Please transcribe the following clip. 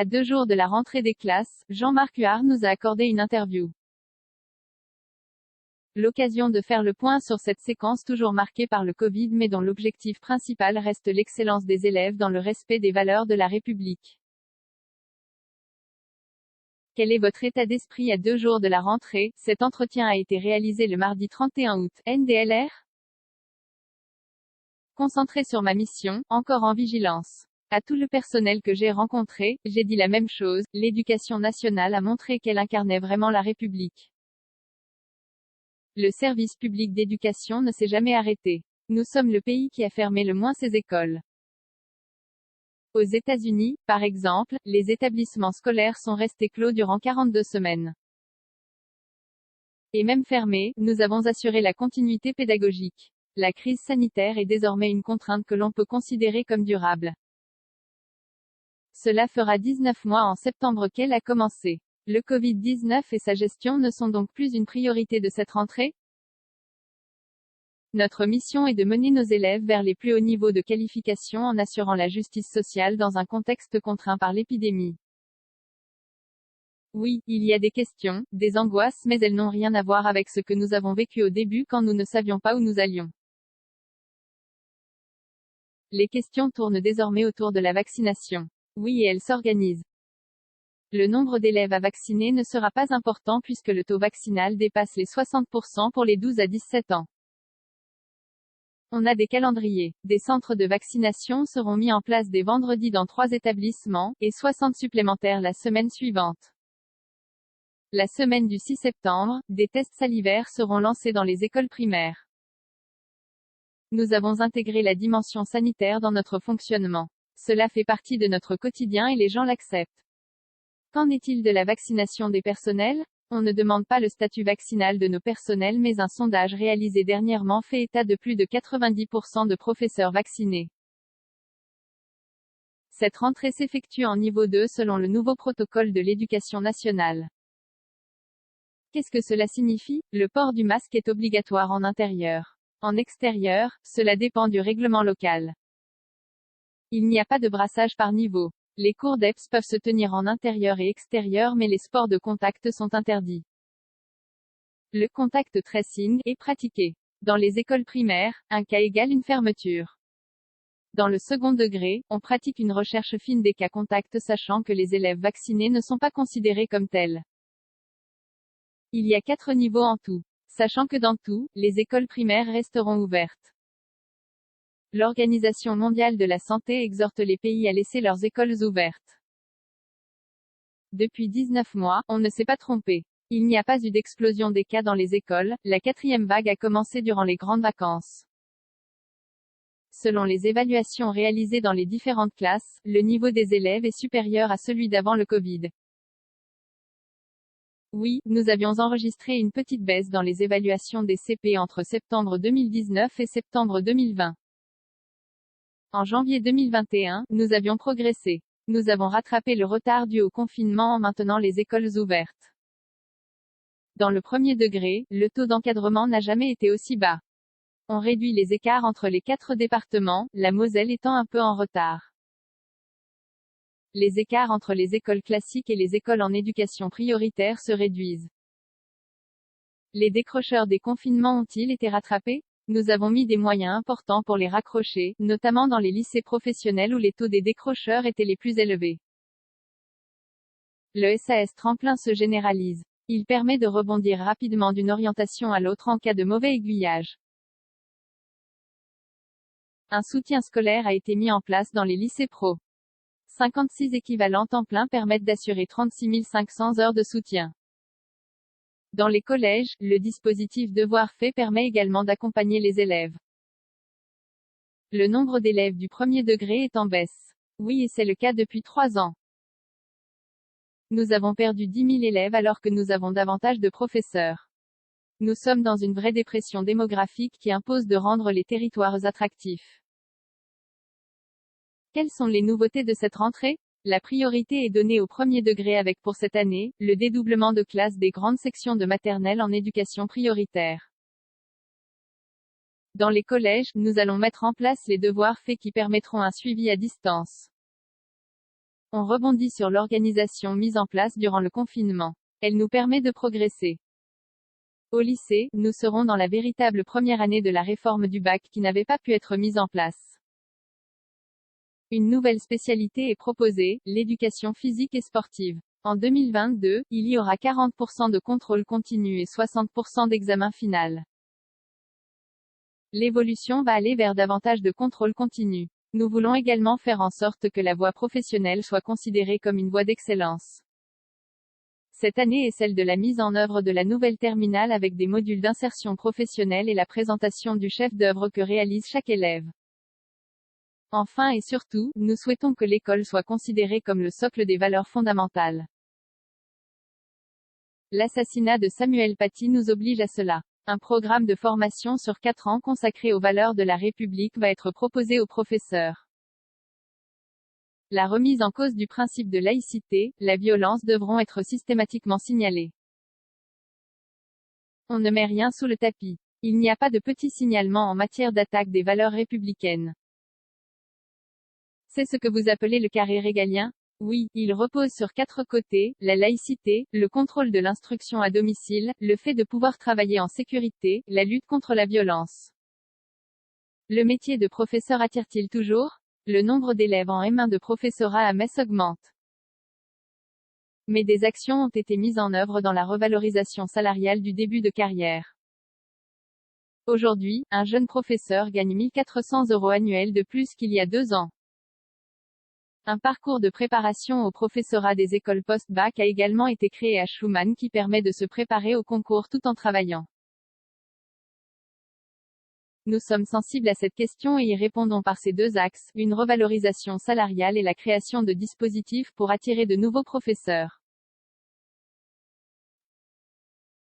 À 2 jours de la rentrée des classes, Jean-Marc Huard nous a accordé une interview. L'occasion de faire le point sur cette séquence toujours marquée par le Covid mais dont l'objectif principal reste l'excellence des élèves dans le respect des valeurs de la République. Quel est votre état d'esprit à 2 jours de la rentrée? Cet entretien a été réalisé le mardi 31 août. NDLR? Concentré sur ma mission, encore en vigilance. À tout le personnel que j'ai rencontré, j'ai dit la même chose, l'éducation nationale a montré qu'elle incarnait vraiment la République. Le service public d'éducation ne s'est jamais arrêté. Nous sommes le pays qui a fermé le moins ses écoles. Aux États-Unis, par exemple, les établissements scolaires sont restés clos durant 42 semaines. Et même fermés, nous avons assuré la continuité pédagogique. La crise sanitaire est désormais une contrainte que l'on peut considérer comme durable. Cela fera 19 mois en septembre qu'elle a commencé. Le Covid-19 et sa gestion ne sont donc plus une priorité de cette rentrée? Notre mission est de mener nos élèves vers les plus hauts niveaux de qualification en assurant la justice sociale dans un contexte contraint par l'épidémie. Oui, il y a des questions, des angoisses mais elles n'ont rien à voir avec ce que nous avons vécu au début quand nous ne savions pas où nous allions. Les questions tournent désormais autour de la vaccination. Oui et elle s'organise. Le nombre d'élèves à vacciner ne sera pas important puisque le taux vaccinal dépasse les 60% pour les 12 à 17 ans. On a des calendriers. Des centres de vaccination seront mis en place dès vendredi dans 3 établissements, et 60 supplémentaires la semaine suivante. La semaine du 6 septembre, des tests salivaires seront lancés dans les écoles primaires. Nous avons intégré la dimension sanitaire dans notre fonctionnement. Cela fait partie de notre quotidien et les gens l'acceptent. Qu'en est-il de la vaccination des personnels? On ne demande pas le statut vaccinal de nos personnels mais un sondage réalisé dernièrement fait état de plus de 90% de professeurs vaccinés. Cette rentrée s'effectue en niveau 2 selon le nouveau protocole de l'éducation nationale. Qu'est-ce que cela signifie? Le port du masque est obligatoire en intérieur. En extérieur, cela dépend du règlement local. Il n'y a pas de brassage par niveau. Les cours d'EPS peuvent se tenir en intérieur et extérieur mais les sports de contact sont interdits. Le contact tracing est pratiqué. Dans les écoles primaires, un cas égale une fermeture. Dans le second degré, on pratique une recherche fine des cas contacts sachant que les élèves vaccinés ne sont pas considérés comme tels. Il y a 4 niveaux en tout. Sachant que dans tout, les écoles primaires resteront ouvertes. L'Organisation mondiale de la santé exhorte les pays à laisser leurs écoles ouvertes. Depuis 19 mois, on ne s'est pas trompé. Il n'y a pas eu d'explosion des cas dans les écoles, la 4e vague a commencé durant les grandes vacances. Selon les évaluations réalisées dans les différentes classes, le niveau des élèves est supérieur à celui d'avant le Covid. Oui, nous avions enregistré une petite baisse dans les évaluations des CP entre septembre 2019 et septembre 2020. En janvier 2021, nous avions progressé. Nous avons rattrapé le retard dû au confinement en maintenant les écoles ouvertes. Dans le premier degré, le taux d'encadrement n'a jamais été aussi bas. On réduit les écarts entre les 4 départements, la Moselle étant un peu en retard. Les écarts entre les écoles classiques et les écoles en éducation prioritaire se réduisent. Les décrocheurs des confinements ont-ils été rattrapés? Nous avons mis des moyens importants pour les raccrocher, notamment dans les lycées professionnels où les taux des décrocheurs étaient les plus élevés. Le SAS tremplin se généralise. Il permet de rebondir rapidement d'une orientation à l'autre en cas de mauvais aiguillage. Un soutien scolaire a été mis en place dans les lycées pro. 56 équivalents temps plein permettent d'assurer 36 500 heures de soutien. Dans les collèges, le dispositif Devoirs faits permet également d'accompagner les élèves. Le nombre d'élèves du premier degré est en baisse. Oui et c'est le cas depuis 3 ans. Nous avons perdu 10 000 élèves alors que nous avons davantage de professeurs. Nous sommes dans une vraie dépression démographique qui impose de rendre les territoires attractifs. Quelles sont les nouveautés de cette rentrée? La priorité est donnée au premier degré avec pour cette année, le dédoublement de classes des grandes sections de maternelle en éducation prioritaire. Dans les collèges, nous allons mettre en place les devoirs faits qui permettront un suivi à distance. On rebondit sur l'organisation mise en place durant le confinement. Elle nous permet de progresser. Au lycée, nous serons dans la véritable première année de la réforme du bac qui n'avait pas pu être mise en place. Une nouvelle spécialité est proposée, l'éducation physique et sportive. En 2022, il y aura 40% de contrôle continu et 60% d'examen final. L'évolution va aller vers davantage de contrôle continu. Nous voulons également faire en sorte que la voie professionnelle soit considérée comme une voie d'excellence. Cette année est celle de la mise en œuvre de la nouvelle terminale avec des modules d'insertion professionnelle et la présentation du chef d'œuvre que réalise chaque élève. Enfin et surtout, nous souhaitons que l'école soit considérée comme le socle des valeurs fondamentales. L'assassinat de Samuel Paty nous oblige à cela. Un programme de formation sur 4 ans consacré aux valeurs de la République va être proposé aux professeurs. La remise en cause du principe de laïcité, la violence devront être systématiquement signalées. On ne met rien sous le tapis. Il n'y a pas de petits signalements en matière d'attaque des valeurs républicaines. C'est ce que vous appelez le carré régalien? Oui, il repose sur 4 côtés, la laïcité, le contrôle de l'instruction à domicile, le fait de pouvoir travailler en sécurité, la lutte contre la violence. Le métier de professeur attire-t-il toujours? Le nombre d'élèves en M1 de professorat à Metz augmente. Mais des actions ont été mises en œuvre dans la revalorisation salariale du début de carrière. Aujourd'hui, un jeune professeur gagne 1 400 € annuels de plus qu'il y a 2 ans. Un parcours de préparation au professorat des écoles post-bac a également été créé à Schumann qui permet de se préparer au concours tout en travaillant. Nous sommes sensibles à cette question et y répondons par ces 2 axes, une revalorisation salariale et la création de dispositifs pour attirer de nouveaux professeurs.